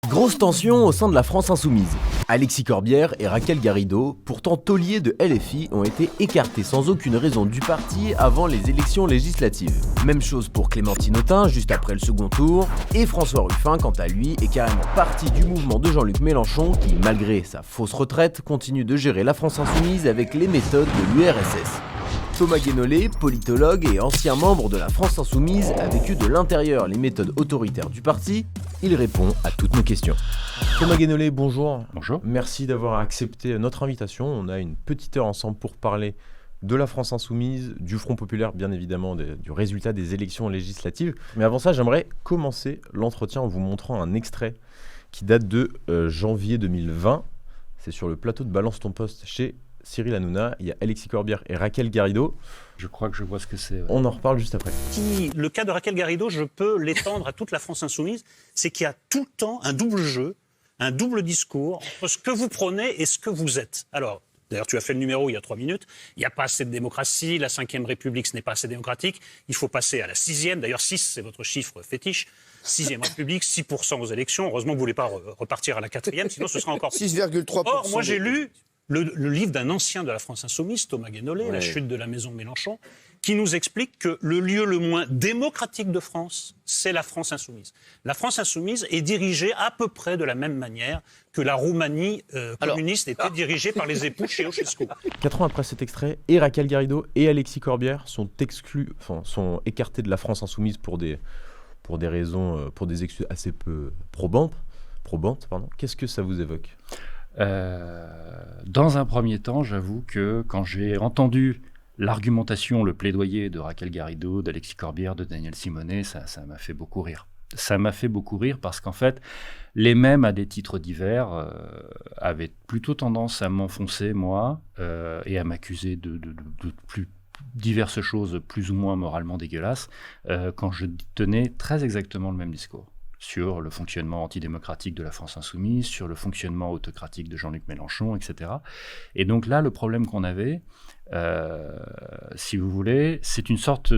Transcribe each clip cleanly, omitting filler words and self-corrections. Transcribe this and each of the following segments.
Grosse tension au sein de la France Insoumise. Alexis Corbière et Raquel Garrido, pourtant tauliers de LFI, ont été écartés sans aucune raison du parti avant les élections législatives. Même chose pour Clémentine Autain, juste après le second tour, et François Ruffin, quant à lui, est carrément parti du mouvement de Jean-Luc Mélenchon qui, malgré sa fausse retraite, continue de gérer la France Insoumise avec les méthodes de l'URSS. Thomas Guénolé, politologue et ancien membre de la France Insoumise, a vécu de l'intérieur les méthodes autoritaires du parti. Il répond à toutes nos questions. Thomas Guénolé, bonjour. Bonjour. Merci d'avoir accepté notre invitation. On a une petite heure ensemble pour parler de la France Insoumise, du Front Populaire, bien évidemment, du résultat des élections législatives. Mais avant ça, j'aimerais commencer l'entretien en vous montrant un extrait qui date de janvier 2020. C'est sur le plateau de Balance ton poste chez Cyril Hanouna. Il y a Alexis Corbière et Raquel Garrido. Je crois que je vois ce que c'est. Ouais. On en reparle juste après. Le cas de Raquel Garrido, je peux l'étendre à toute la France Insoumise, c'est qu'il y a tout le temps un double jeu, un double discours entre ce que vous prenez et ce que vous êtes. Alors, d'ailleurs, tu as fait le numéro il y a 3 minutes. Il n'y a pas assez de démocratie. La 5e République, ce n'est pas assez démocratique. Il faut passer à la 6e. D'ailleurs, 6, c'est votre chiffre fétiche. 6e République, 6% aux élections. Heureusement que vous ne voulez pas repartir à la 4e, sinon ce sera encore 6,3%. Or, moi, j'ai lu le livre d'un ancien de la France Insoumise, Thomas Guénolé, La chute de la maison Mélenchon, qui nous explique que le lieu le moins démocratique de France, c'est la France Insoumise. La France Insoumise est dirigée à peu près de la même manière que la Roumanie communiste était dirigée par les époux Ceausescu. 4 ans après cet extrait, et Raquel Garrido et Alexis Corbière sont écartés de la France Insoumise pour des raisons, pour des excuses assez peu probantes. Qu'est-ce que ça vous évoque ? Dans un premier temps, j'avoue que quand j'ai entendu l'argumentation, le plaidoyer de Raquel Garrido, d'Alexis Corbière, de Daniel Simonet, ça m'a fait beaucoup rire. Ça m'a fait beaucoup rire parce qu'en fait, les mêmes à des titres divers avaient plutôt tendance à m'enfoncer, moi, et à m'accuser de plus diverses choses plus ou moins moralement dégueulasses, quand je tenais très exactement le même discours sur le fonctionnement antidémocratique de la France Insoumise, sur le fonctionnement autocratique de Jean-Luc Mélenchon, etc. Et donc là, le problème qu'on avait, si vous voulez, c'est une sorte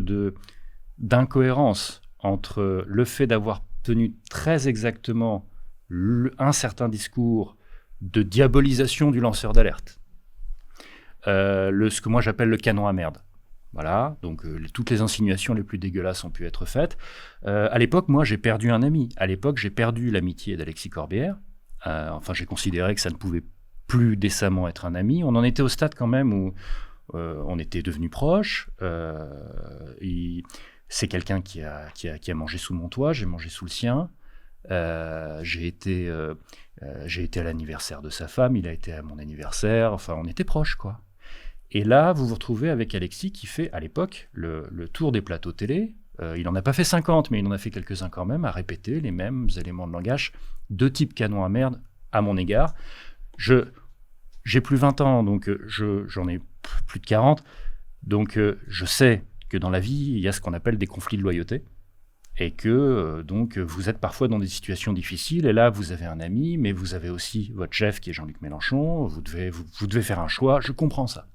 d'incohérence entre le fait d'avoir tenu très exactement un certain discours de diabolisation du lanceur d'alerte, ce que moi j'appelle le canon à merde. Voilà, donc toutes les insinuations les plus dégueulasses ont pu être faites. À l'époque, moi, j'ai perdu un ami. À l'époque, j'ai perdu l'amitié d'Alexis Corbière. J'ai considéré que ça ne pouvait plus décemment être un ami. On en était au stade quand même où on était devenus proches. C'est quelqu'un qui a mangé sous mon toit, j'ai mangé sous le sien. J'ai été à l'anniversaire de sa femme, il a été à mon anniversaire. Enfin, on était proches, quoi. Et là, vous vous retrouvez avec Alexis qui fait, à l'époque, le tour des plateaux télé. Il n'en a pas fait 50, mais il en a fait quelques-uns quand même, à répéter les mêmes éléments de langage de type canon à merde à mon égard. J'ai plus 20 ans, donc j'en ai plus de 40. Donc je sais que dans la vie, il y a ce qu'on appelle des conflits de loyauté. Et que donc vous êtes parfois dans des situations difficiles. Et là, vous avez un ami, mais vous avez aussi votre chef qui est Jean-Luc Mélenchon. Vous devez faire un choix. Je comprends ça.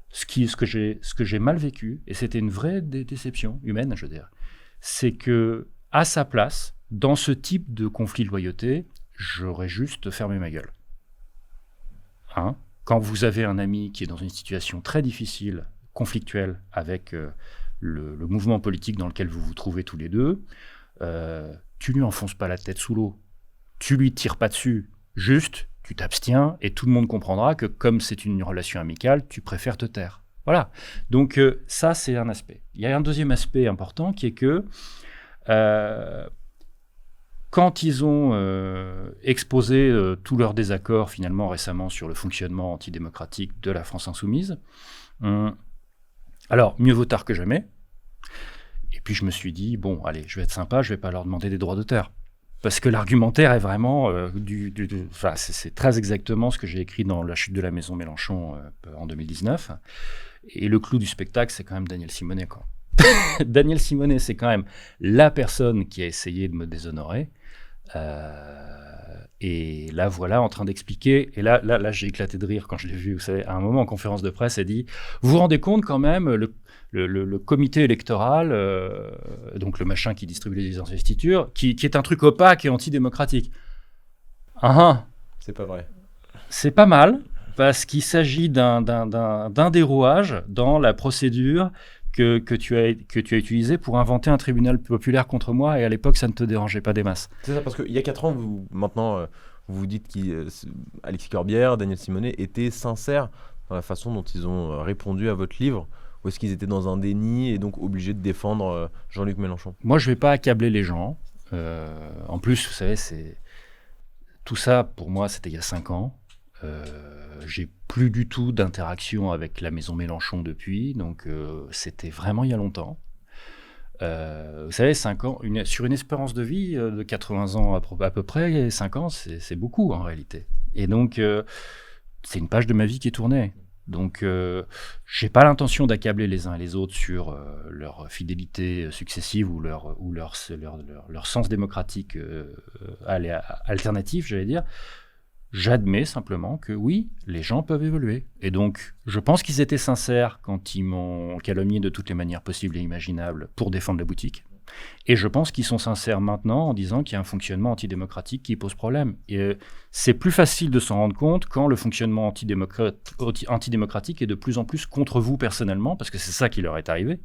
Ce que j'ai mal vécu, et c'était une vraie déception humaine, je veux dire, c'est que à sa place, dans ce type de conflit de loyauté, j'aurais juste fermé ma gueule. Quand vous avez un ami qui est dans une situation très difficile, conflictuelle, avec le mouvement politique dans lequel vous vous trouvez tous les deux, tu lui enfonces pas la tête sous l'eau, tu lui tires pas dessus, juste tu t'abstiens et tout le monde comprendra que comme c'est une relation amicale, tu préfères te taire. Voilà. Donc ça, c'est un aspect. Il y a un deuxième aspect important qui est que quand ils ont exposé tous leurs désaccords finalement récemment sur le fonctionnement antidémocratique de la France Insoumise, alors mieux vaut tard que jamais. Et puis je me suis dit, bon, allez, je vais être sympa, je vais pas leur demander des droits d'auteur. Parce que l'argumentaire est vraiment c'est très exactement ce que j'ai écrit dans La chute de la maison Mélenchon en 2019. Et le clou du spectacle, c'est quand même Daniel Simonet, quoi. Daniel Simonet, c'est quand même la personne qui a essayé de me déshonorer. Et là, voilà, en train d'expliquer. Et là, j'ai éclaté de rire quand je l'ai vu. Vous savez, à un moment en conférence de presse, elle dit « Vous vous rendez compte quand même, le comité électoral, donc le machin qui distribue les investitures, qui est un truc opaque et antidémocratique. » C'est pas vrai. C'est pas mal, parce qu'il s'agit d'un dérouage dans la procédure que tu as utilisé pour inventer un tribunal populaire contre moi, et à l'époque, ça ne te dérangeait pas des masses. C'est ça, parce qu'il y a 4 ans, vous dites qu'Alexis Corbière, Daniel Simonet étaient sincères dans la façon dont ils ont répondu à votre livre, ou est-ce qu'ils étaient dans un déni et donc obligés de défendre Jean-Luc Mélenchon? Moi, je ne vais pas accabler les gens. En plus, vous savez, tout ça, pour moi, c'était il y a 5 ans. J'ai plus du tout d'interaction avec la maison Mélenchon depuis, donc c'était vraiment il y a longtemps. Vous savez, 5 ans, sur une espérance de vie de 80 ans à peu près, 5 ans, c'est beaucoup en réalité. Et donc, c'est une page de ma vie qui est tournée. Donc, j'ai pas l'intention d'accabler les uns et les autres sur leur fidélité successive ou leur sens démocratique alternatif, j'allais dire. J'admets simplement que oui, les gens peuvent évoluer. Et donc, je pense qu'ils étaient sincères quand ils m'ont calomnié de toutes les manières possibles et imaginables pour défendre la boutique. Et je pense qu'ils sont sincères maintenant en disant qu'il y a un fonctionnement antidémocratique qui pose problème. Et c'est plus facile de s'en rendre compte quand le fonctionnement antidémocratique est de plus en plus contre vous personnellement, parce que c'est ça qui leur est arrivé.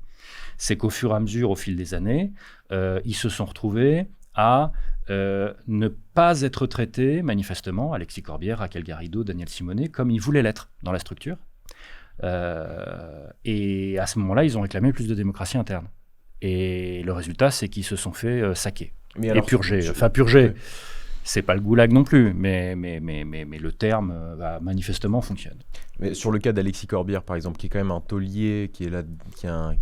C'est qu'au fur et à mesure, au fil des années, ils se sont retrouvés à ne pas être traités, manifestement, Alexis Corbière, Raquel Garrido, Daniel Simonet, comme ils voulaient l'être dans la structure. Et à ce moment-là, ils ont réclamé plus de démocratie interne. Et le résultat, c'est qu'ils se sont fait saquer et purger. Enfin, purger, oui. C'est pas le goulag non plus, mais le terme manifestement fonctionne. Mais sur le cas d'Alexis Corbière, par exemple, qui est quand même un taulier, qui est un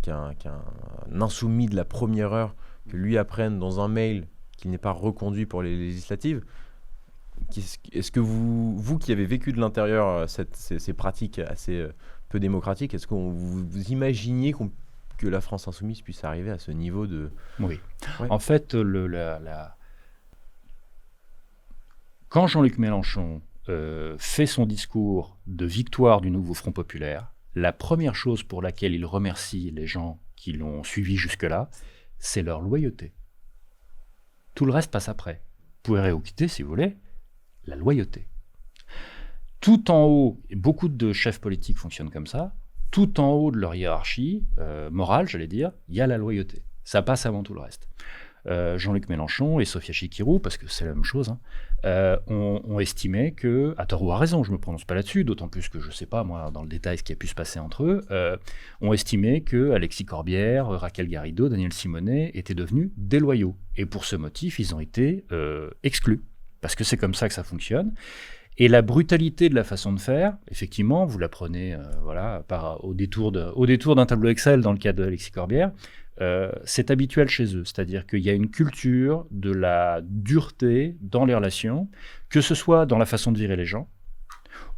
insoumis de la première heure, que lui apprenne dans un mail qu'il n'est pas reconduit pour les législatives, est-ce que vous qui avez vécu de l'intérieur ces pratiques assez peu démocratiques, est-ce que vous imaginiez que la France insoumise puisse arriver à ce niveau de... Oui. Ouais. En fait, quand Jean-Luc Mélenchon fait son discours de victoire du nouveau Front populaire, la première chose pour laquelle il remercie les gens qui l'ont suivi jusque-là, c'est leur loyauté. Tout le reste passe après. Vous pouvez réécouter si vous voulez, la loyauté. Tout en haut, et beaucoup de chefs politiques fonctionnent comme ça, tout en haut de leur hiérarchie morale, j'allais dire, il y a la loyauté. Ça passe avant tout le reste. Jean-Luc Mélenchon et Sophia Chikirou, parce que c'est la même chose, ont estimé que, à tort ou à raison, je ne me prononce pas là-dessus, d'autant plus que je ne sais pas, moi, dans le détail, ce qui a pu se passer entre eux, ont estimé que Alexis Corbière, Raquel Garrido, Daniel Simonet étaient devenus déloyaux. Et pour ce motif, ils ont été exclus, parce que c'est comme ça que ça fonctionne. Et la brutalité de la façon de faire, effectivement, vous la prenez au détour d'un tableau Excel dans le cas d'Alexis Corbière, c'est habituel chez eux. C'est-à-dire qu'il y a une culture de la dureté dans les relations, que ce soit dans la façon de virer les gens,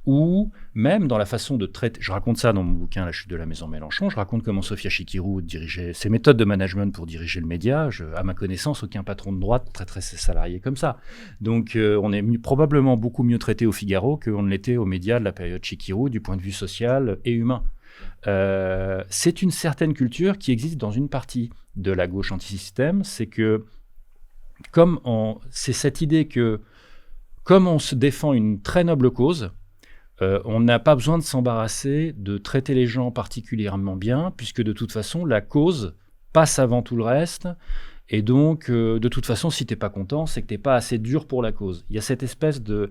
ou même dans la façon de traiter... Je raconte ça dans mon bouquin « La chute de la maison Mélenchon ». Je raconte comment Sophia Chikirou dirigeait ses méthodes de management pour diriger le média. À ma connaissance, aucun patron de droite traiterait ses salariés comme ça. Donc, on est probablement beaucoup mieux traité au Figaro qu'on ne l'était aux médias de la période Chikirou du point de vue social et humain. C'est une certaine culture qui existe dans une partie de la gauche anti-système. C'est que, c'est cette idée que, comme on se défend une très noble cause, on n'a pas besoin de s'embarrasser de traiter les gens particulièrement bien, puisque de toute façon, la cause passe avant tout le reste. Et donc, de toute façon, si tu n'es pas content, c'est que tu n'es pas assez dur pour la cause. Il y a cette espèce de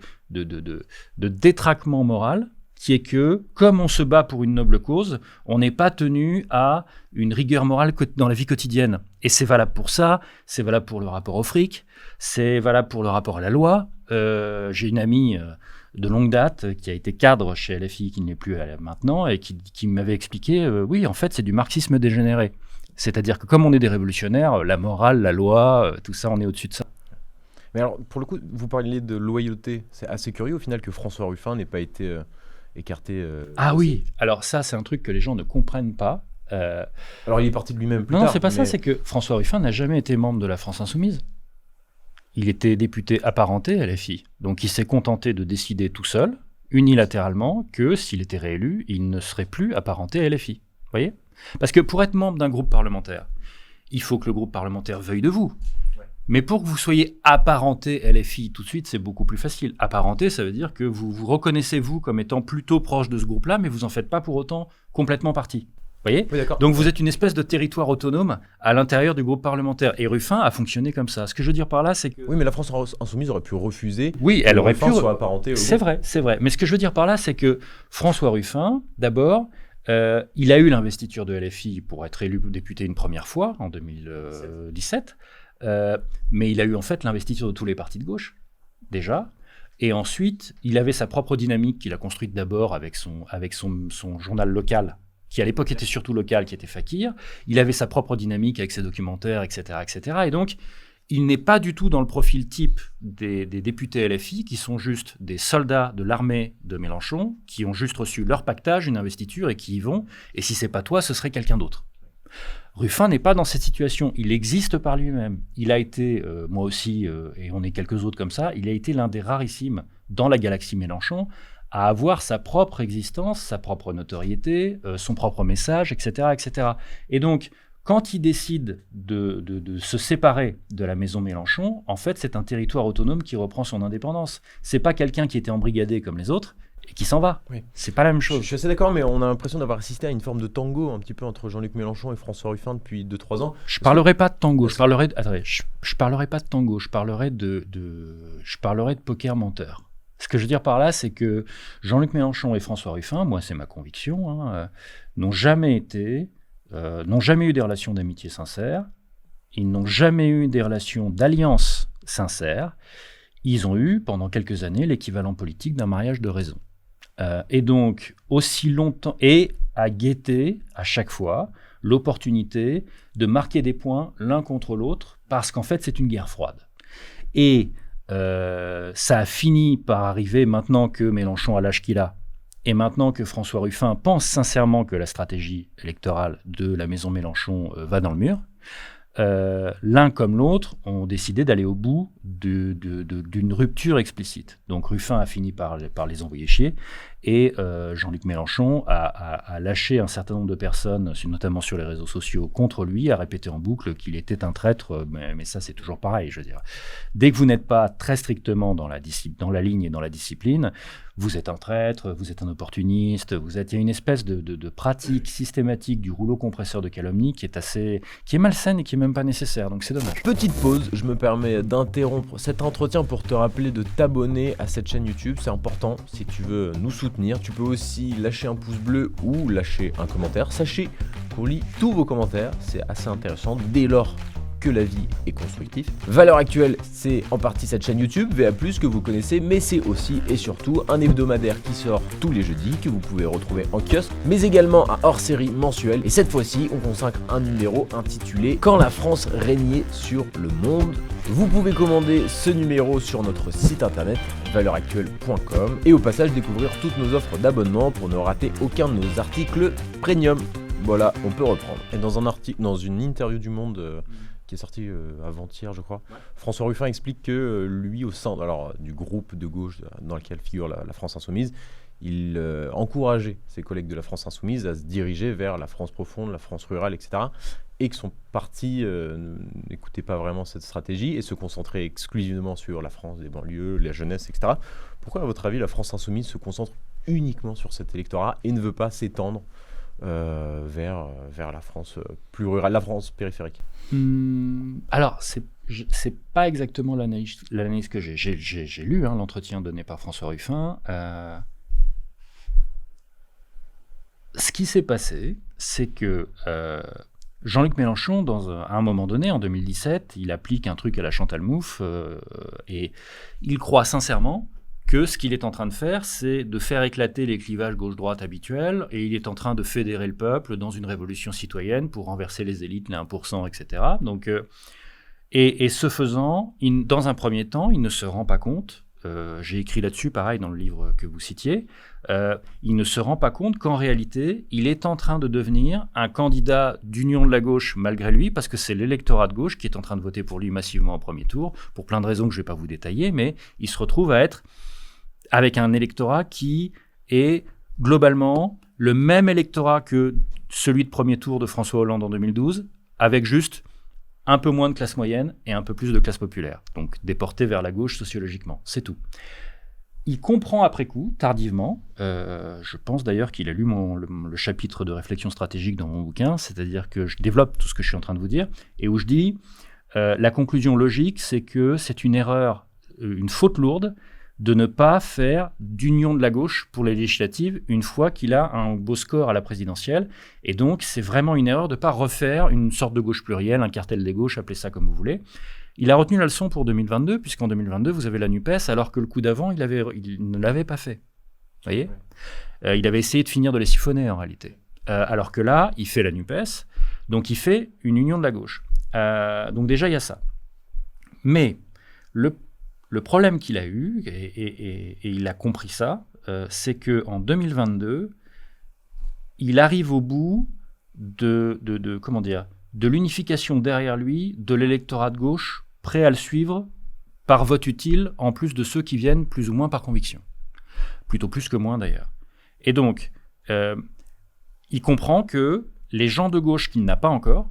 détraquement moral qui est que, comme on se bat pour une noble cause, on n'est pas tenu à une rigueur morale dans la vie quotidienne. Et c'est valable pour ça, c'est valable pour le rapport au fric, c'est valable pour le rapport à la loi. J'ai une amie... de longue date, qui a été cadre chez LFI, qui n'est plus maintenant, et qui m'avait expliqué, oui, en fait, c'est du marxisme dégénéré. C'est-à-dire que comme on est des révolutionnaires, la morale, la loi, tout ça, on est au-dessus de ça. Mais alors, pour le coup, vous parliez de loyauté. C'est assez curieux, au final, que François Ruffin n'ait pas été écarté. Ah oui, alors ça, c'est un truc que les gens ne comprennent pas. Alors, il est parti de lui-même plus tard. Non, c'est pas mais... ça, c'est que François Ruffin n'a jamais été membre de la France Insoumise. il était député apparenté LFI. Donc il s'est contenté de décider tout seul, unilatéralement, que s'il était réélu, il ne serait plus apparenté LFI. Vous voyez ? Parce que pour être membre d'un groupe parlementaire, il faut que le groupe parlementaire veuille de vous. Mais pour que vous soyez apparenté LFI tout de suite, c'est beaucoup plus facile. Apparenté, ça veut dire que vous vous reconnaissez vous comme étant plutôt proche de ce groupe-là, mais vous n'en faites pas pour autant complètement partie. Vous voyez ? Oui, d'accord. Donc vous êtes une espèce de territoire autonome à l'intérieur du groupe parlementaire. Et Ruffin a fonctionné comme ça. Ce que je veux dire par là, c'est que... Oui, mais la France Insoumise aurait pu refuser. Oui, elle aurait pu... soit apparentée au C'est groupe. vrai, c'est vrai. Mais ce que je veux dire par là, c'est que François Ruffin, d'abord, il a eu l'investiture de LFI pour être élu député une première fois, en 2017. Mais il a eu en fait l'investiture de tous les partis de gauche, déjà. Et ensuite, il avait sa propre dynamique qu'il a construite d'abord avec son journal local, qui à l'époque était surtout local, qui était Fakir. Il avait sa propre dynamique avec ses documentaires, etc., etc. Et donc, il n'est pas du tout dans le profil type des députés LFI, qui sont juste des soldats de l'armée de Mélenchon, qui ont juste reçu leur pactage, une investiture, et qui y vont. Et si c'est pas toi, ce serait quelqu'un d'autre. Ruffin n'est pas dans cette situation. Il existe par lui-même. Il a été, moi aussi, et on est quelques autres comme ça, il a été l'un des rarissimes dans la galaxie Mélenchon à avoir sa propre existence, sa propre notoriété, son propre message, etc., etc. Et donc, quand il décide de se séparer de la maison Mélenchon, en fait, c'est un territoire autonome qui reprend son indépendance. C'est pas quelqu'un qui était embrigadé comme les autres et qui s'en va. Oui. C'est pas la même chose. Je suis assez d'accord, mais on a l'impression d'avoir assisté à une forme de tango un petit peu entre Jean-Luc Mélenchon et François Ruffin depuis 2-3 ans. Je parlerai pas de tango. Je parlerai pas de tango. Je parlerai de poker menteur. Ce que je veux dire par là, c'est que Jean-Luc Mélenchon et François Ruffin, moi c'est ma conviction, n'ont jamais eu des relations d'amitié sincères, ils n'ont jamais eu des relations d'alliance sincères, ils ont eu pendant quelques années l'équivalent politique d'un mariage de raison. Et donc, aussi longtemps, et à guetter à chaque fois l'opportunité de marquer des points l'un contre l'autre, parce qu'en fait c'est une guerre froide. Et ça a fini par arriver maintenant que Mélenchon a l'âge qu'il a, et maintenant que François Ruffin pense sincèrement que la stratégie électorale de la maison Mélenchon va dans le mur, l'un comme l'autre ont décidé d'aller au bout d'une rupture explicite. Donc Ruffin a fini par les envoyer chier, et Jean-Luc Mélenchon a lâché un certain nombre de personnes, notamment sur les réseaux sociaux, contre lui, a répété en boucle qu'il était un traître, mais ça c'est toujours pareil, je veux dire. Dès que vous n'êtes pas très strictement dans la ligne et dans la discipline, vous êtes un traître, vous êtes un opportuniste, il y a une espèce de pratique systématique du rouleau compresseur de calomnie qui est malsaine et qui n'est même pas nécessaire, donc c'est dommage. Petite pause, je me permets d'interrompre cet entretien pour te rappeler de t'abonner à cette chaîne YouTube, c'est important si tu veux nous soutenir. Tu peux aussi lâcher un pouce bleu ou lâcher un commentaire. Sachez qu'on lit tous vos commentaires, c'est assez intéressant dès lors que la vie est constructive. Valeurs Actuelles, c'est en partie cette chaîne YouTube, VA+, que vous connaissez, mais c'est aussi et surtout un hebdomadaire qui sort tous les jeudis, que vous pouvez retrouver en kiosque, mais également un hors-série mensuel. Et cette fois-ci, on consacre un numéro intitulé « Quand la France régnait sur le monde ». Vous pouvez commander ce numéro sur notre site internet valeuractuelle.com et au passage découvrir toutes nos offres d'abonnement pour ne rater aucun de nos articles premium. Voilà, on peut reprendre. Et dans une interview du Monde qui est sortie avant-hier, je crois, François Ruffin explique que lui, au sein du groupe de gauche dans lequel figure la France Insoumise, il encourageait ses collègues de la France Insoumise à se diriger vers la France profonde, la France rurale, etc. Et que son parti n'écoutait pas vraiment cette stratégie et se concentrait exclusivement sur la France des banlieues, la jeunesse, etc. Pourquoi, à votre avis, la France Insoumise se concentre uniquement sur cet électorat et ne veut pas s'étendre vers la France plus rurale, la France périphérique? Alors, c'est pas exactement l'analyse que j'ai. J'ai lu l'entretien donné par François Ruffin. Ce qui s'est passé, c'est que Jean-Luc Mélenchon, à un moment donné, en 2017, il applique un truc à la Chantal Mouffe et il croit sincèrement que ce qu'il est en train de faire, c'est de faire éclater les clivages gauche-droite habituels, et il est en train de fédérer le peuple dans une révolution citoyenne pour renverser les élites, les 1%, etc. Donc, et ce faisant, dans un premier temps, il ne se rend pas compte j'ai écrit là-dessus, pareil, dans le livre que vous citiez, il ne se rend pas compte qu'en réalité, il est en train de devenir un candidat d'union de la gauche malgré lui, parce que c'est l'électorat de gauche qui est en train de voter pour lui massivement au premier tour, pour plein de raisons que je ne vais pas vous détailler, mais il se retrouve à être avec un électorat qui est globalement le même électorat que celui de premier tour de François Hollande en 2012, avec juste un peu moins de classe moyenne et un peu plus de classe populaire, donc déporté vers la gauche sociologiquement, c'est tout. Il comprend après coup, tardivement, je pense d'ailleurs qu'il a lu le chapitre de réflexion stratégique dans mon bouquin, c'est-à-dire que je développe tout ce que je suis en train de vous dire, et où je dis, la conclusion logique, c'est que c'est une erreur, une faute lourde, de ne pas faire d'union de la gauche pour les législatives une fois qu'il a un beau score à la présidentielle. Et donc, c'est vraiment une erreur de ne pas refaire une sorte de gauche plurielle, un cartel des gauches, appelez ça comme vous voulez. Il a retenu la leçon pour 2022, puisqu'en 2022, vous avez la NUPES, alors que le coup d'avant, il ne l'avait pas fait. Vous voyez ? Il avait essayé de finir de les siphonner, en réalité. Alors que là, il fait la NUPES, donc il fait une union de la gauche. Donc déjà, il y a ça. Mais le problème qu'il a eu, et il a compris ça, c'est qu'en 2022, il arrive au bout de l'unification derrière lui de l'électorat de gauche prêt à le suivre par vote utile, en plus de ceux qui viennent plus ou moins par conviction. Plutôt plus que moins d'ailleurs. Et donc, il comprend que les gens de gauche qu'il n'a pas encore,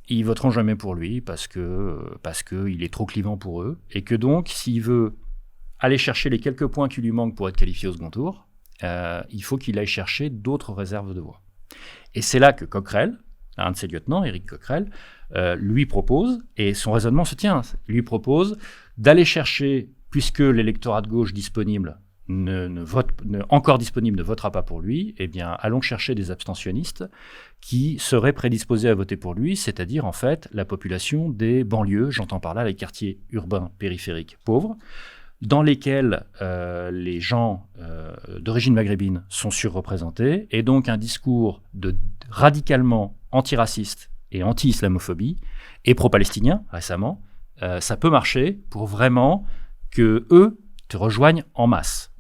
ils voteront jamais pour lui parce que il est trop clivant pour eux, et que donc, s'il veut aller chercher les quelques points qui lui manquent pour être qualifié au second tour, il faut qu'il aille chercher d'autres réserves de voix. Et c'est là que Coquerel, un de ses lieutenants, Éric Coquerel, lui propose, et son raisonnement se tient, lui propose d'aller chercher, puisque l'électorat de gauche disponible encore disponible ne votera pas pour lui, eh bien, allons chercher des abstentionnistes qui seraient prédisposés à voter pour lui, c'est-à-dire en fait la population des banlieues, j'entends par là les quartiers urbains périphériques pauvres, dans lesquels les gens d'origine maghrébine sont surreprésentés, et donc un discours radicalement antiraciste et anti-islamophobie, et pro-palestinien récemment, ça peut marcher pour vraiment que eux te rejoignent en masse.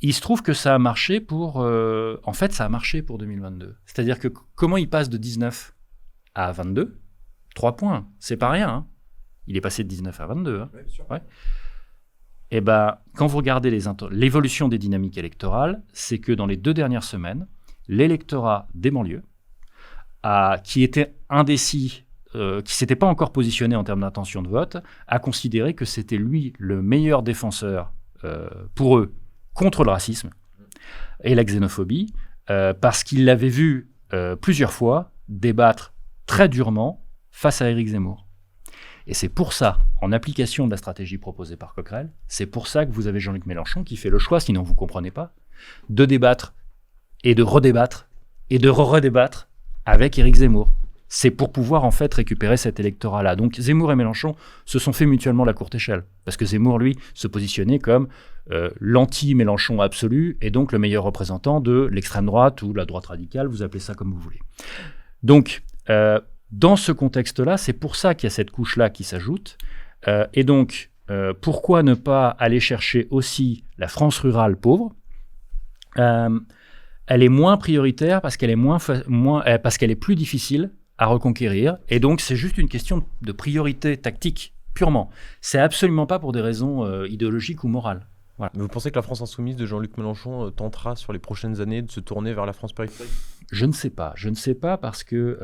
Il se trouve que ça a marché en fait, ça a marché pour 2022. C'est-à-dire que comment il passe de 19 à 22 ? 3 points, c'est pas rien. Hein. Il est passé de 19 à 22. Hein. Ouais, bien sûr. Ouais. Et ben, quand vous regardez l'évolution des dynamiques électorales, c'est que dans les 2 dernières semaines, l'électorat des banlieues, qui était indécis, qui ne s'était pas encore positionné en termes d'intention de vote, a considéré que c'était lui le meilleur défenseur pour eux contre le racisme et la xénophobie, parce qu'il l'avait vu plusieurs fois débattre très durement face à Éric Zemmour. Et c'est pour ça, en application de la stratégie proposée par Coquerel, c'est pour ça que vous avez Jean-Luc Mélenchon qui fait le choix, sinon vous ne comprenez pas, de débattre et de redébattre et de redébattre avec Éric Zemmour. C'est pour pouvoir en fait récupérer cet électorat-là. Donc Zemmour et Mélenchon se sont fait mutuellement la courte échelle. Parce que Zemmour, lui, se positionnait comme l'anti-Mélenchon absolu et donc le meilleur représentant de l'extrême droite ou la droite radicale, vous appelez ça comme vous voulez. Donc, dans ce contexte-là, c'est pour ça qu'il y a cette couche-là qui s'ajoute. Et donc, pourquoi ne pas aller chercher aussi la France rurale pauvre ? Elle est moins prioritaire parce qu'elle est parce qu'elle est plus difficile à reconquérir. Et donc, c'est juste une question de priorité tactique, purement. C'est absolument pas pour des raisons idéologiques ou morales. Voilà. Vous pensez que la France insoumise de Jean-Luc Mélenchon tentera sur les prochaines années de se tourner vers la France périphérique ? Je ne sais pas parce que...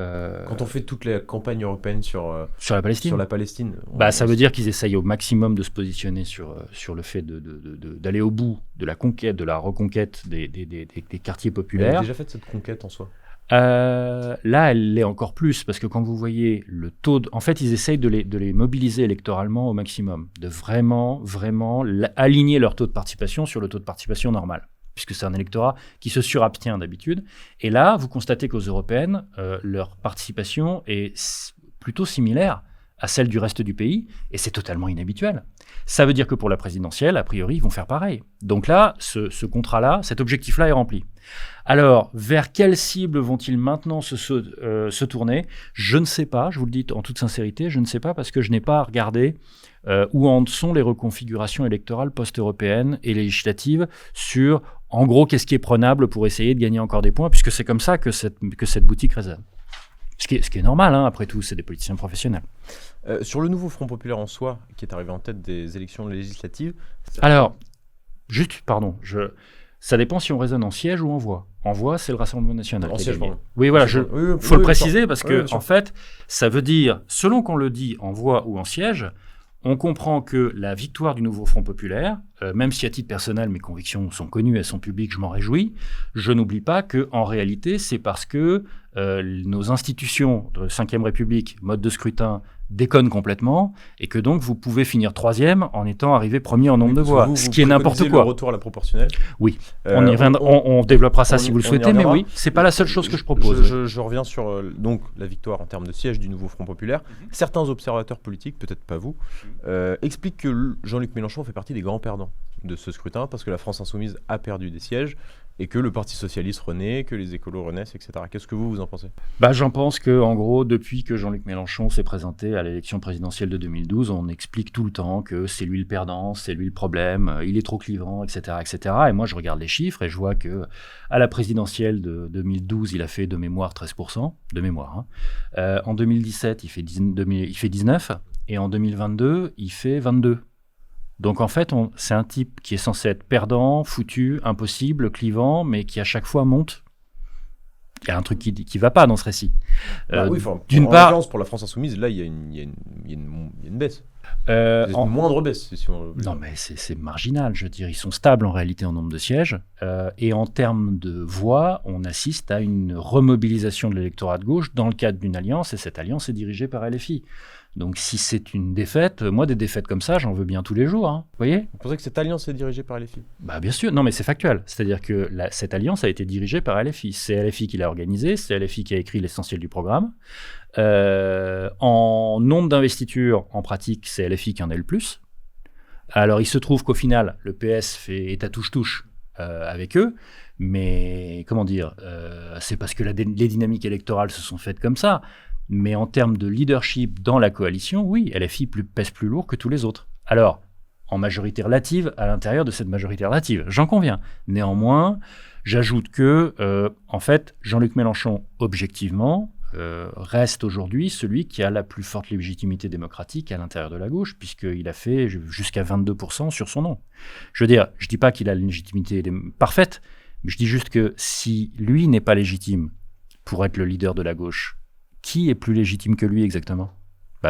Quand on fait toute la campagne européenne sur la Palestine, ça veut dire qu'ils essayent au maximum de se positionner sur le fait d'aller au bout de la conquête, de la reconquête des quartiers populaires. Elle a déjà fait cette conquête en soi. Là, elle l'est encore plus, parce que quand vous voyez le taux... En fait, ils essayent de les mobiliser électoralement au maximum, de vraiment aligner leur taux de participation sur le taux de participation normal, puisque c'est un électorat qui se surabstient d'habitude. Et là, vous constatez qu'aux européennes, leur participation est plutôt similaire à celle du reste du pays, et c'est totalement inhabituel. Ça veut dire que pour la présidentielle, a priori, ils vont faire pareil. Donc là, ce contrat-là, cet objectif-là est rempli. Alors, vers quelle cible vont-ils maintenant se tourner ? Je ne sais pas, je vous le dis en toute sincérité, je ne sais pas, parce que je n'ai pas regardé où en sont les reconfigurations électorales post-européennes et législatives sur, en gros, qu'est-ce qui est prenable pour essayer de gagner encore des points, puisque c'est comme ça que cette boutique résonne. Ce qui est normal, hein, après tout, c'est des politiciens professionnels. Sur le nouveau Front populaire en soi, qui est arrivé en tête des élections législatives... Alors, juste, pardon, ça dépend si on raisonne en siège ou en voix. En voix, c'est le Rassemblement national. En siège, pardon. Oui, voilà, faut le préciser parce que, en fait, ça veut dire, selon qu'on le dit en voix ou en siège, on comprend que la victoire du nouveau Front populaire, même si à titre personnel mes convictions sont connues, elles sont publiques, je m'en réjouis, je n'oublie pas qu'en réalité, c'est parce que nos institutions de 5e République, mode de scrutin, déconnent complètement, et que donc vous pouvez finir 3e en étant arrivé premier en nombre de voix, ce qui est n'importe quoi. Le retour à la proportionnelle. Oui, on développera ça si vous le souhaitez, mais oui, c'est pas la seule chose que je propose. Je reviens sur donc la victoire en termes de siège du nouveau Front populaire. Certains observateurs politiques, peut-être pas vous, expliquent que Jean-Luc Mélenchon fait partie des grands perdants de ce scrutin, parce que la France insoumise a perdu des sièges, et que le Parti socialiste renaît, que les écolos renaissent, etc. Qu'est-ce que vous en pensez ? J'en pense que, en gros, depuis que Jean-Luc Mélenchon s'est présenté à l'élection présidentielle de 2012, on explique tout le temps que c'est lui le perdant, c'est lui le problème, il est trop clivant, etc., etc. Et moi, je regarde les chiffres et je vois que à la présidentielle de 2012, il a fait de mémoire 13%, de mémoire. Hein. En 2017, il fait 19%, et en 2022, il fait 22%. Donc en fait, c'est un type qui est censé être perdant, foutu, impossible, clivant, mais qui à chaque fois monte. Il y a un truc qui va pas dans ce récit. D'une part, pour la France insoumise, là, il y a une baisse. Une moindre baisse. Non, mais c'est marginal. Je veux dire, ils sont stables en réalité en nombre de sièges. Et en termes de voix, on assiste à une remobilisation de l'électorat de gauche dans le cadre d'une alliance, et cette alliance est dirigée par LFI. Donc si c'est une défaite, moi des défaites comme ça, j'en veux bien tous les jours. Hein. Vous voyez ? Vous pensez que cette alliance est dirigée par LFI ? Bien sûr, non mais c'est factuel. C'est-à-dire que cette alliance a été dirigée par LFI. C'est LFI qui l'a organisée, c'est LFI qui a écrit l'essentiel du programme. En nombre d'investitures, en pratique, c'est LFI qui en est le plus. Alors il se trouve qu'au final, le PS est à touche-touche avec eux. Mais comment dire, c'est parce que les dynamiques électorales se sont faites comme ça. Mais en termes de leadership dans la coalition, oui, LFI pèse plus lourd que tous les autres. Alors, en majorité relative, à l'intérieur de cette majorité relative, j'en conviens. Néanmoins, j'ajoute que, en fait, Jean-Luc Mélenchon, objectivement, reste aujourd'hui celui qui a la plus forte légitimité démocratique à l'intérieur de la gauche, puisqu'il a fait jusqu'à 22% sur son nom. Je veux dire, je dis pas qu'il a une légitimité parfaite, mais je dis juste que si lui n'est pas légitime pour être le leader de la gauche, qui est plus légitime que lui exactement ?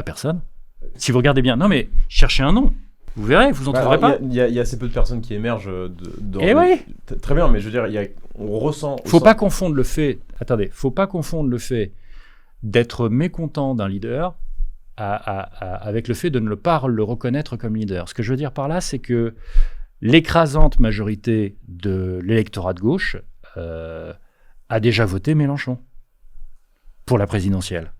Personne. Si vous regardez bien, non mais cherchez un nom, vous verrez, vous en trouverez pas. Il y a assez peu de personnes qui émergent oui. Très bien, mais je veux dire, on ressent. Faut pas confondre le fait d'être mécontent d'un leader avec le fait de ne pas le reconnaître comme leader. Ce que je veux dire par là, c'est que l'écrasante majorité de l'électorat de gauche a déjà voté Mélenchon pour la présidentielle.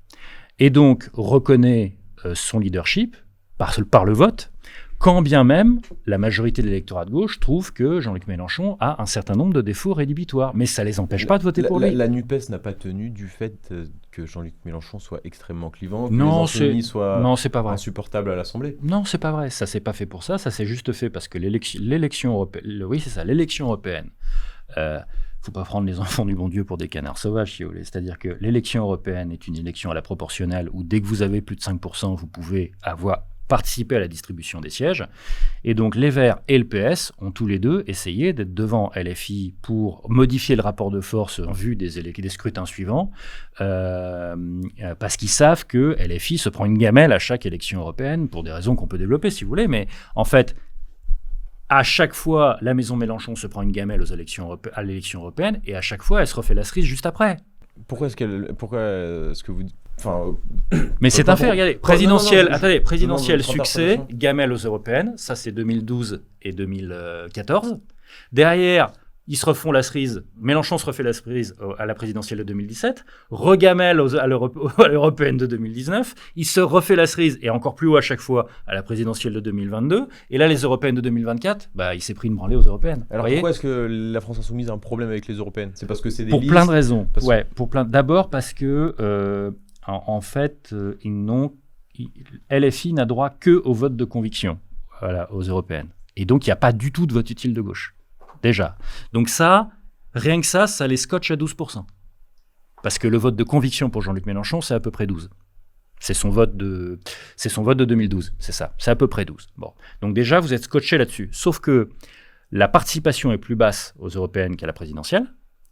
Et donc reconnaît son leadership par le vote, quand bien même la majorité de l'électorat de gauche trouve que Jean-Luc Mélenchon a un certain nombre de défauts rédhibitoires. Mais ça ne les empêche pas de voter pour lui. La NUPES n'a pas tenu du fait que Jean-Luc Mélenchon soit extrêmement clivant, que les insoumis soient insupportables à l'Assemblée. Non, c'est pas vrai. Ça s'est pas fait pour ça. Ça s'est juste fait parce que l'élection européenne. Faut pas prendre les enfants du bon Dieu pour des canards sauvages, si vous voulez. C'est-à-dire que l'élection européenne est une élection à la proportionnelle où dès que vous avez plus de 5%, vous pouvez participer à la distribution des sièges. Et donc les Verts et le PS ont tous les deux essayé d'être devant LFI pour modifier le rapport de force en vue des scrutins suivants, parce qu'ils savent que LFI se prend une gamelle à chaque élection européenne, pour des raisons qu'on peut développer si vous voulez, mais en fait, à chaque fois, la maison Mélenchon se prend une gamelle à l'élection européenne, et à chaque fois, elle se refait la cerise juste après. Pourquoi est-ce que vous... Mais c'est un fait, regardez. Présidentiel succès, gamelle aux européennes, ça c'est 2012 et 2014. Derrière, ils se refont la cerise, Mélenchon se refait la cerise à la présidentielle de 2017, regamelle à l'européenne de 2019, il se refait la cerise, et encore plus haut à chaque fois, à la présidentielle de 2022, et là les européennes de 2024, il s'est pris une branlée aux européennes. Alors pourquoi est-ce que la France insoumise a un problème avec les européennes ? C'est parce que c'est des listes ? Pour plein de raisons. D'abord parce que, en fait, ils LFI n'a droit que au vote de conviction, voilà, aux européennes. Et donc, il n'y a pas du tout de vote utile de gauche, déjà. Donc ça, rien que ça les scotche à 12%. Parce que le vote de conviction pour Jean-Luc Mélenchon, c'est à peu près 12. C'est son vote de 2012, c'est ça. C'est à peu près 12. Bon. Donc déjà, vous êtes scotché là-dessus. Sauf que la participation est plus basse aux européennes qu'à la présidentielle.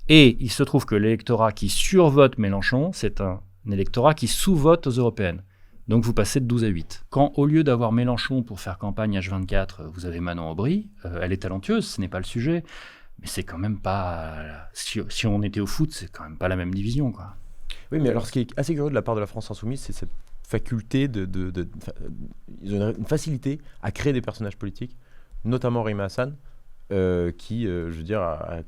Et il se trouve que l'électorat qui survote Mélenchon, c'est un électorat qui sous-vote aux européennes. Donc vous passez de 12 à 8. Quand au lieu d'avoir Mélenchon pour faire campagne H24, vous avez Manon Aubry, elle est talentueuse, ce n'est pas le sujet. Mais c'est quand même pas... Si on était au foot, c'est quand même pas la même division, quoi. Oui, mais alors ce qui est assez curieux de la part de la France Insoumise, c'est cette faculté ils ont une facilité à créer des personnages politiques, notamment Rima Hassan, qui, je veux dire, a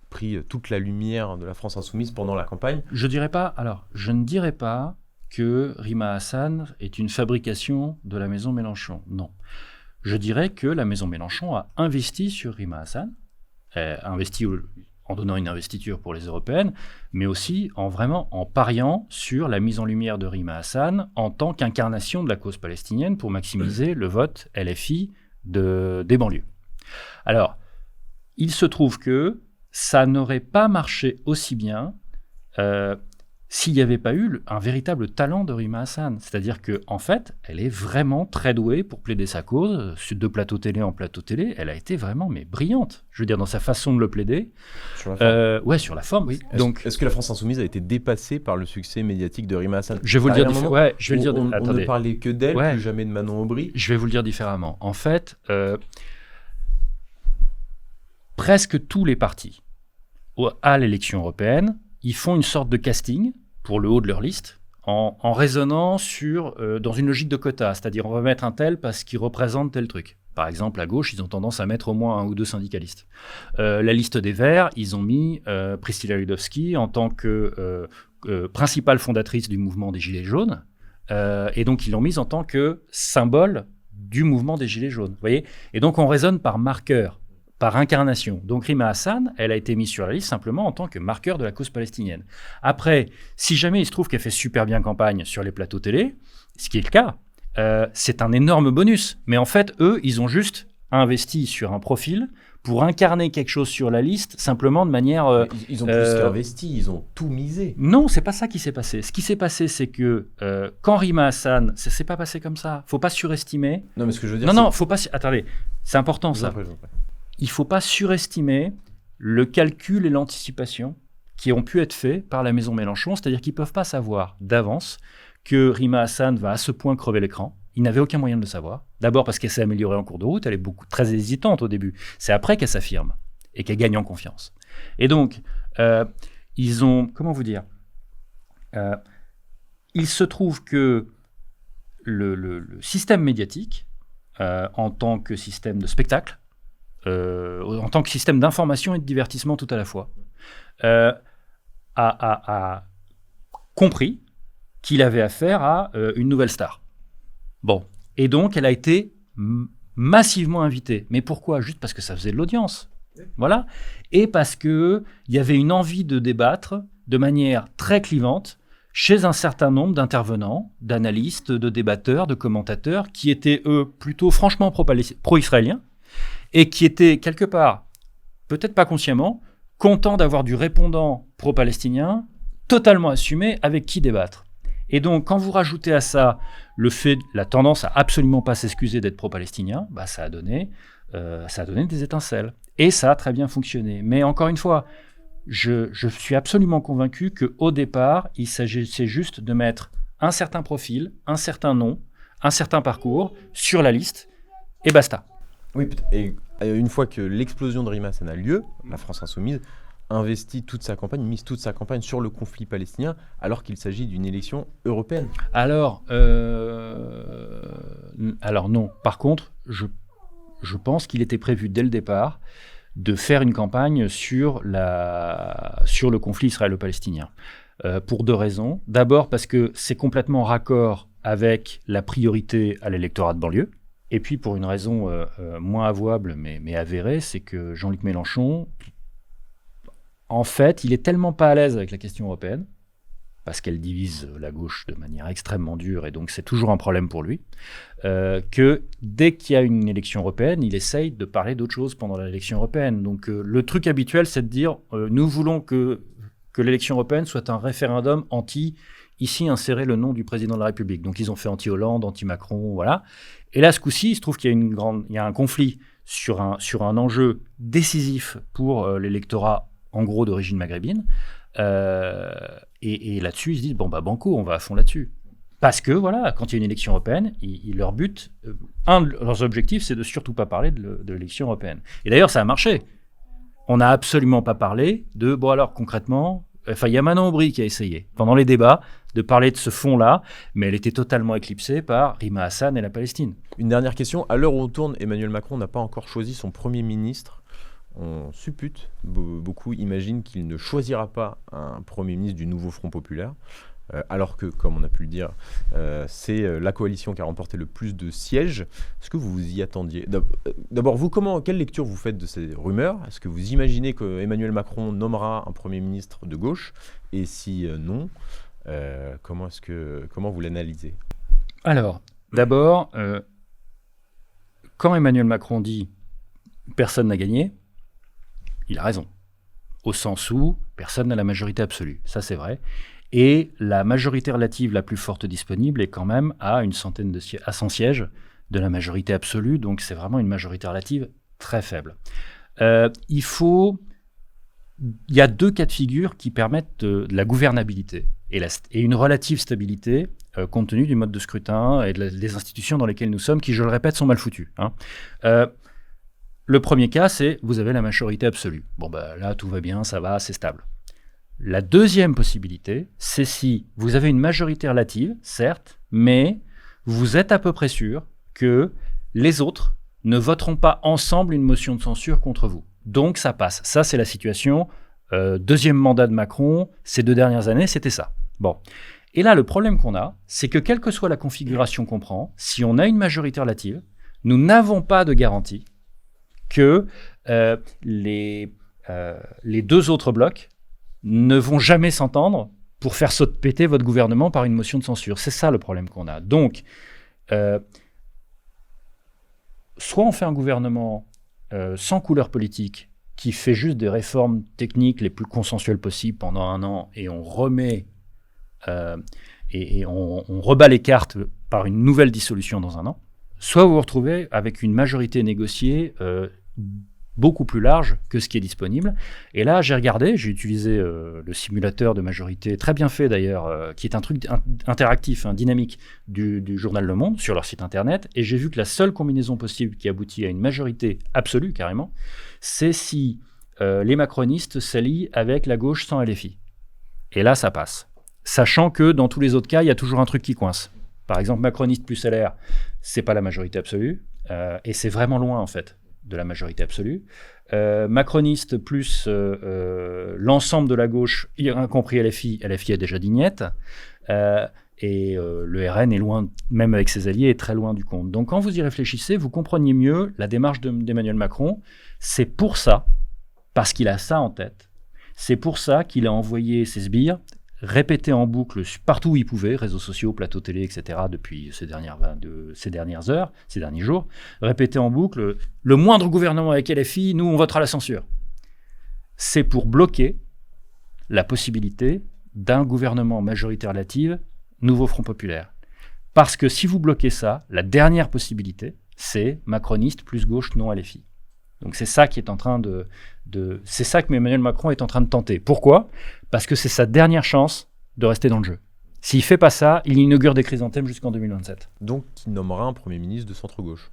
pris toute la lumière de la France Insoumise pendant la campagne. Je ne dirais pas que Rima Hassan est une fabrication de la maison Mélenchon. Non. Je dirais que la maison Mélenchon a investi sur Rima Hassan, investi en donnant une investiture pour les européennes, mais aussi en pariant sur la mise en lumière de Rima Hassan en tant qu'incarnation de la cause palestinienne pour maximiser le vote LFI des banlieues. Alors, il se trouve que ça n'aurait pas marché aussi bien s'il n'y avait pas eu un véritable talent de Rima Hassan. C'est-à-dire qu'en fait, elle est vraiment très douée pour plaider sa cause. De plateau télé en plateau télé, elle a été vraiment brillante. Je veux dire, dans sa façon de le plaider. Sur la forme. Ouais, sur la forme, oui. Est-ce que la France Insoumise a été dépassée par le succès médiatique de Rima Hassan ? Je vais vous le dire différemment. Ouais, je vais le dire. On ne parlait que d'elle, plus jamais de Manon Aubry. Je vais vous le dire différemment. En fait, presque tous les partis à l'élection européenne, ils font une sorte de casting pour le haut de leur liste en raisonnant dans une logique de quota, c'est-à-dire on va mettre un tel parce qu'il représente tel truc. Par exemple, à gauche, ils ont tendance à mettre au moins 1 ou 2 syndicalistes. La liste des Verts, ils ont mis Priscilla Ludowski en tant que principale fondatrice du mouvement des Gilets jaunes, et donc ils l'ont mise en tant que symbole du mouvement des Gilets jaunes. Vous voyez ? Et donc on raisonne par marqueur, par incarnation. Donc Rima Hassan, elle a été mise sur la liste simplement en tant que marqueur de la cause palestinienne. Après, si jamais il se trouve qu'elle fait super bien campagne sur les plateaux télé, ce qui est le cas, c'est un énorme bonus. Mais en fait, eux, ils ont juste investi sur un profil pour incarner quelque chose sur la liste, simplement de manière... Ils ont plus qu'investi, ils ont tout misé. Non, c'est pas ça qui s'est passé. Ce qui s'est passé, c'est que quand Rima Hassan, ça s'est pas passé comme ça. Faut pas surestimer. Non, mais ce que je veux dire, non, faut pas... Attendez, c'est important ça. Il ne faut pas surestimer le calcul et l'anticipation qui ont pu être faits par la maison Mélenchon, c'est-à-dire qu'ils ne peuvent pas savoir d'avance que Rima Hassan va à ce point crever l'écran. Ils n'avaient aucun moyen de le savoir. D'abord parce qu'elle s'est améliorée en cours de route, elle est très hésitante au début. C'est après qu'elle s'affirme et qu'elle gagne en confiance. Et donc, ils ont... Comment vous dire il se trouve que le système médiatique, en tant que système de spectacle, en tant que système d'information et de divertissement tout à la fois, a compris qu'il avait affaire à une nouvelle star. Bon. Et donc, elle a été massivement invitée. Mais pourquoi ? Juste parce que ça faisait de l'audience. Voilà. Et parce qu'il y avait une envie de débattre de manière très clivante chez un certain nombre d'intervenants, d'analystes, de débatteurs, de commentateurs, qui étaient, eux, plutôt franchement pro-israéliens, et qui étaient, quelque part, peut-être pas consciemment, contents d'avoir du répondant pro-palestinien totalement assumé avec qui débattre. Et donc, quand vous rajoutez à ça la tendance à absolument pas s'excuser d'être pro-palestinien, ça a donné des étincelles. Et ça a très bien fonctionné. Mais encore une fois, je suis absolument convaincu qu'au départ, il s'agissait juste de mettre un certain profil, un certain nom, un certain parcours sur la liste, et basta. Oui, et une fois que l'explosion de Rima Hassan a lieu, la France Insoumise mise toute sa campagne sur le conflit palestinien, alors qu'il s'agit d'une élection européenne. Alors non. Par contre, je pense qu'il était prévu dès le départ de faire une campagne sur le conflit israélo-palestinien. Pour 2 raisons. D'abord parce que c'est complètement raccord avec la priorité à l'électorat de banlieue. Et puis pour une raison moins avouable mais avérée, c'est que Jean-Luc Mélenchon, en fait, il est tellement pas à l'aise avec la question européenne parce qu'elle divise la gauche de manière extrêmement dure, et donc c'est toujours un problème pour lui, que dès qu'il y a une élection européenne, il essaye de parler d'autre chose pendant l'élection européenne. Donc le truc habituel, c'est de dire nous voulons que l'élection européenne soit un référendum ici insérer le nom du président de la République. Donc ils ont fait anti-Hollande, anti-Macron, voilà. Et là, ce coup-ci, il se trouve qu'il y a un conflit sur un enjeu décisif pour l'électorat, en gros, d'origine maghrébine. Et là-dessus, ils se disent, bon, banco, on va à fond là-dessus. Parce que, voilà, quand il y a une élection européenne, leur but, un de leurs objectifs, c'est de surtout pas parler de l'élection européenne. Et d'ailleurs, ça a marché. On n'a absolument pas parlé de, bon alors, concrètement, il y a Manon Aubry qui a essayé, pendant les débats, de parler de ce fond-là, mais elle était totalement éclipsée par Rima Hassan et la Palestine. Une dernière question. À l'heure où on tourne, Emmanuel Macron n'a pas encore choisi son Premier ministre. On suppute, beaucoup imaginent qu'il ne choisira pas un Premier ministre du nouveau Front populaire, alors que, comme on a pu le dire, c'est la coalition qui a remporté le plus de sièges. Est-ce que vous vous y attendiez ? D'abord, vous, quelle lecture vous faites de ces rumeurs ? Est-ce que vous imaginez qu'Emmanuel Macron nommera un Premier ministre de gauche ? Et si non, comment vous l'analysez ? Alors, d'abord, quand Emmanuel Macron dit « personne n'a gagné », il a raison, au sens où personne n'a la majorité absolue. Ça, c'est vrai. Et la majorité relative la plus forte disponible est quand même à 100 sièges de la majorité absolue. Donc, c'est vraiment une majorité relative très faible. Il y a deux cas de figure qui permettent de la gouvernabilité et une relative stabilité compte tenu du mode de scrutin et des institutions dans lesquelles nous sommes, qui, je le répète, sont mal foutues. Le premier cas, c'est vous avez la majorité absolue. Bon, là, tout va bien, ça va, c'est stable. La deuxième possibilité, c'est si vous avez une majorité relative, certes, mais vous êtes à peu près sûr que les autres ne voteront pas ensemble une motion de censure contre vous. Donc, ça passe. Ça, c'est la situation. Deuxième mandat de Macron, ces 2 dernières années, c'était ça. Bon. Et là, le problème qu'on a, c'est que quelle que soit la configuration qu'on prend, si on a une majorité relative, nous n'avons pas de garantie que les 2 autres blocs ne vont jamais s'entendre pour faire péter votre gouvernement par une motion de censure. C'est ça le problème qu'on a. Donc, soit on fait un gouvernement sans couleur politique qui fait juste des réformes techniques les plus consensuelles possibles pendant 1 an et on remet on rebat les cartes par une nouvelle dissolution dans 1 an, soit vous vous retrouvez avec une majorité négociée beaucoup plus large que ce qui est disponible. Et là, j'ai utilisé le simulateur de majorité, très bien fait d'ailleurs, qui est un truc interactif, dynamique, du journal Le Monde, sur leur site internet, et j'ai vu que la seule combinaison possible qui aboutit à une majorité absolue, carrément, c'est si les macronistes s'allient avec la gauche sans LFI. Et là, ça passe. Sachant que dans tous les autres cas, il y a toujours un truc qui coince. Par exemple, macroniste plus LR, c'est pas la majorité absolue, et c'est vraiment loin, en fait, de la majorité absolue. Macroniste plus l'ensemble de la gauche, y compris LFI a déjà dit niet, et le RN est loin, même avec ses alliés, est très loin du compte. Donc quand vous y réfléchissez, vous comprenez mieux la démarche d'Emmanuel Macron. C'est pour ça, parce qu'il a ça en tête, c'est pour ça qu'il a envoyé ses sbires répéter en boucle partout où il pouvait, réseaux sociaux, plateaux télé, etc., depuis ces dernières heures, ces derniers jours, répéter en boucle le moindre gouvernement avec LFI, nous on votera la censure. C'est pour bloquer la possibilité d'un gouvernement majorité relative, nouveau Front populaire. Parce que si vous bloquez ça, la dernière possibilité, c'est macroniste plus gauche non LFI. Donc c'est ça qui est en train c'est ça que Emmanuel Macron est en train de tenter. Pourquoi ? Parce que c'est sa dernière chance de rester dans le jeu. S'il ne fait pas ça, il inaugure des chrysanthèmes jusqu'en 2027. Donc il nommera un Premier ministre de centre-gauche.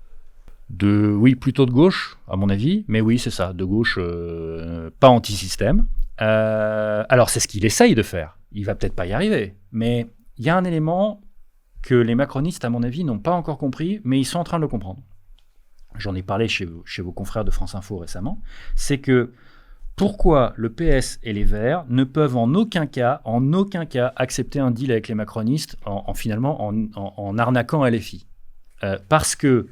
Oui, plutôt de gauche, à mon avis. Mais oui, c'est ça, de gauche, pas anti-système. Alors c'est ce qu'il essaye de faire. Il va peut-être pas y arriver. Mais il y a un élément que les macronistes, à mon avis, n'ont pas encore compris, mais ils sont en train de le comprendre. J'en ai parlé chez vos confrères de France Info récemment, c'est que pourquoi le PS et les Verts ne peuvent en aucun cas accepter un deal avec les macronistes en arnaquant LFI. Parce que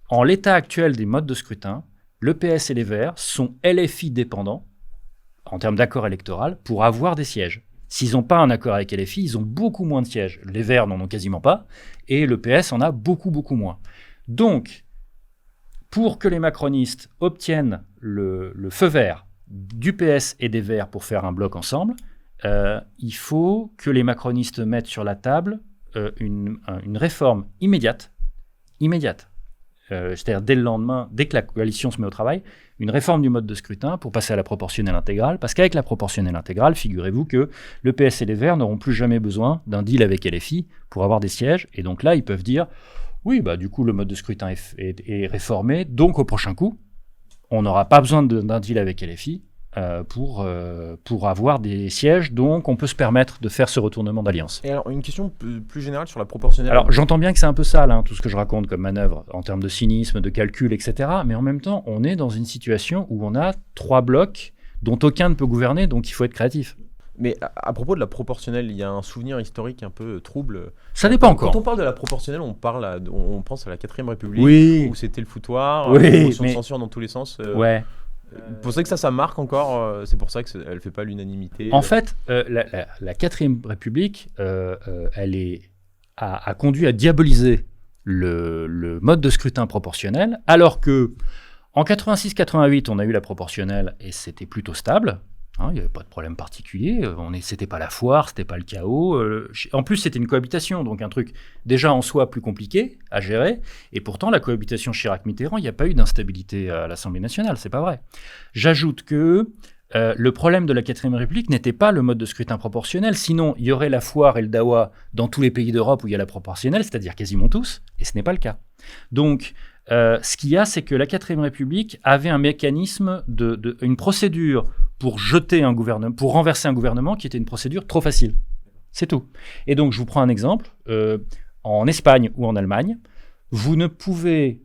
en l'état actuel des modes de scrutin, le PS et les Verts sont LFI dépendants en termes d'accord électoral pour avoir des sièges. S'ils n'ont pas un accord avec LFI, ils ont beaucoup moins de sièges. Les Verts n'en ont quasiment pas, et le PS en a beaucoup, beaucoup moins. Donc, pour que les macronistes obtiennent le feu vert du PS et des Verts pour faire un bloc ensemble, il faut que les macronistes mettent sur la table une réforme immédiate, c'est-à-dire dès le lendemain, dès que la coalition se met au travail, une réforme du mode de scrutin pour passer à la proportionnelle intégrale, parce qu'avec la proportionnelle intégrale, figurez-vous que le PS et les Verts n'auront plus jamais besoin d'un deal avec LFI pour avoir des sièges, et donc là, ils peuvent dire, oui, bah, du coup, le mode de scrutin est réformé, donc au prochain coup, on n'aura pas besoin d'un deal avec LFI pour avoir des sièges, donc on peut se permettre de faire ce retournement d'alliance. Et alors, une question plus générale sur la proportionnelle. Alors, j'entends bien que c'est un peu sale, tout ce que je raconte comme manœuvre, en termes de cynisme, de calcul, etc. Mais en même temps, on est dans une situation où on a 3 blocs dont aucun ne peut gouverner, donc il faut être créatif. Mais à propos de la proportionnelle, il y a un souvenir historique un peu trouble. Ça dépend encore. Quand on parle de la proportionnelle, on pense à la 4ème République, oui, où c'était le foutoir, oui, motion de censure dans tous les sens. Ouais. Vous pensez que ça marque encore c'est pour ça qu'elle ne fait pas l'unanimité. En fait, la 4ème République, elle a conduit à diaboliser le mode de scrutin proportionnel, alors que en 86-88, on a eu la proportionnelle et c'était plutôt stable. Il n'y avait pas de problème particulier, c'était pas la foire, c'était pas le chaos. En plus, c'était une cohabitation, donc un truc déjà en soi plus compliqué à gérer. Et pourtant, la cohabitation Chirac-Mitterrand, il n'y a pas eu d'instabilité à l'Assemblée nationale, c'est pas vrai. J'ajoute que le problème de la 4ème République n'était pas le mode de scrutin proportionnel, sinon il y aurait la foire et le dawa dans tous les pays d'Europe où il y a la proportionnelle, c'est-à-dire quasiment tous, et ce n'est pas le cas. Donc, ce qu'il y a, c'est que la 4ème République avait un mécanisme, une procédure pour renverser un gouvernement qui était une procédure trop facile. C'est tout. Et donc, je vous prends un exemple. En Espagne ou en Allemagne, vous ne pouvez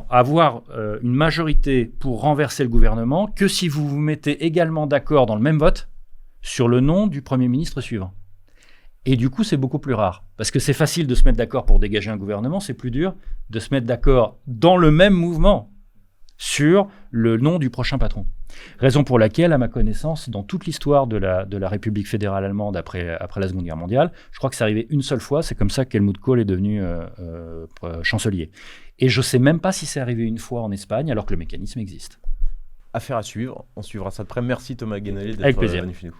avoir une majorité pour renverser le gouvernement que si vous vous mettez également d'accord dans le même vote sur le nom du Premier ministre suivant. Et du coup, c'est beaucoup plus rare. Parce que c'est facile de se mettre d'accord pour dégager un gouvernement, c'est plus dur de se mettre d'accord dans le même mouvement sur le nom du prochain patron. Raison pour laquelle, à ma connaissance, dans toute l'histoire de la République fédérale allemande après la Seconde Guerre mondiale, je crois que c'est arrivé une seule fois, c'est comme ça qu'Helmut Kohl est devenu chancelier. Et je ne sais même pas si c'est arrivé une fois en Espagne, alors que le mécanisme existe. Affaire à suivre, on suivra ça de près. Merci Thomas Guénolé Avec d'être plaisir. venu chez nous.